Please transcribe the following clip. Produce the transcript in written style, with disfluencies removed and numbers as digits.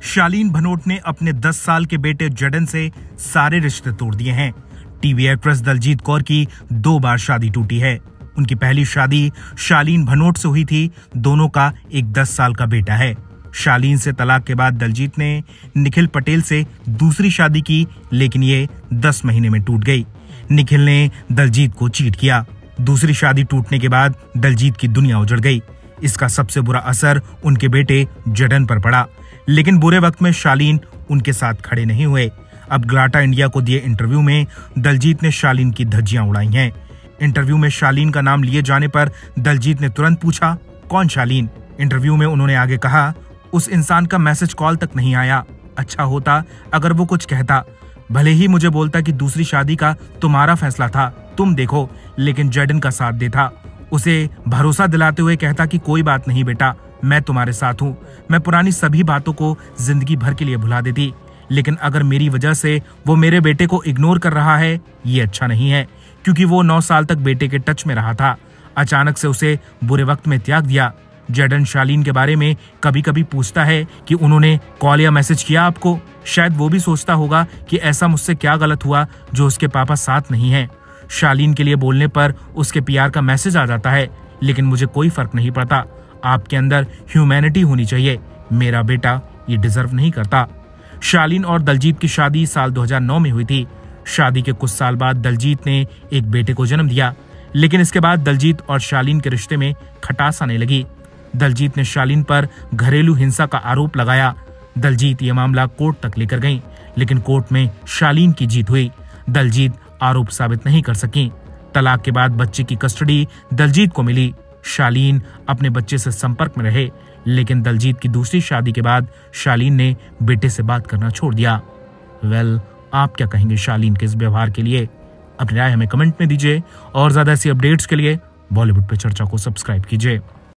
शालीन भनोट ने अपने 10 साल के बेटे जडन से सारे रिश्ते तोड़ दिए हैं। टीवी एक्ट्रेस दलजीत कौर की 2 बार शादी टूटी है। उनकी पहली शादी शालीन भनोट से हुई थी। दोनों का एक 10 साल का बेटा है। शालीन से तलाक के बाद दलजीत ने निखिल पटेल से दूसरी शादी की, लेकिन ये 10 महीने में टूट गई। निखिल ने दलजीत को चीट किया। दूसरी शादी टूटने के बाद दलजीत की दुनिया उजड़ गई। इसका सबसे बुरा असर उनके बेटे जडन पर पड़ा, लेकिन बुरे वक्त में शालीन उनके साथ खड़े नहीं हुए। अब ग्राटा इंडिया को दिए इंटरव्यू में दलजीत ने शालीन की धज्जियां उड़ाई हैं। इंटरव्यू में शालीन का नाम लिए जाने पर दलजीत ने तुरंत पूछा, कौन शालीन? इंटरव्यू में उन्होंने आगे कहा, उस इंसान का मैसेज कॉल तक नहीं आया। अच्छा होता अगर वो कुछ कहता, भले ही मुझे बोलता कि दूसरी शादी का तुम्हारा फैसला था, तुम देखो, लेकिन जडन का साथ देता। उसे भरोसा दिलाते हुए कहता कि कोई बात नहीं बेटा, मैं तुम्हारे साथ हूँ। मैं पुरानी सभी बातों को जिंदगी भर के लिए भुला देती, लेकिन अगर मेरी वजह से वो मेरे बेटे को इग्नोर कर रहा है, ये अच्छा नहीं है, क्योंकि वो 9 साल तक बेटे के टच में रहा था। अचानक से उसे बुरे वक्त में त्याग दिया। जडन शालीन के बारे में कभी कभी पूछता है कि उन्होंने कॉल या मैसेज किया आपको। शायद वो भी सोचता होगा कि ऐसा मुझसे क्या गलत हुआ जो उसके पापा साथ नहीं है। शालीन के लिए बोलने पर उसके प्यार का मैसेज आ जाता है, लेकिन मुझे कोई फर्क नहीं पड़ता। आपके अंदर ह्यूमैनिटी होनी चाहिए। मेरा बेटा ये डिजर्व नहीं करता। शालीन और दलजीत की शादी साल 2009 में हुई थी। शादी के कुछ साल बाद दलजीत ने एक बेटे को जन्म दिया, लेकिन इसके बाद दलजीत और शालीन के रिश्ते में खटास आने लगी। दलजीत ने शालीन पर घरेलू हिंसा का आरोप लगाया। दलजीत ये मामला कोर्ट तक लेकर गई, लेकिन कोर्ट में शालीन की जीत हुई। दलजीत आरोप साबित नहीं कर सकी। तलाक के बाद बच्चे की कस्टडी दलजीत को मिली। शालीन अपने बच्चे से संपर्क में रहे, लेकिन दलजीत की दूसरी शादी के बाद शालीन ने बेटे से बात करना छोड़ दिया। आप क्या कहेंगे शालीन के इस व्यवहार के लिए? अपनी राय हमें कमेंट में दीजिए और ज्यादा ऐसी अपडेट्स के लिए बॉलीवुड पे चर्चा को सब्सक्राइब कीजिए।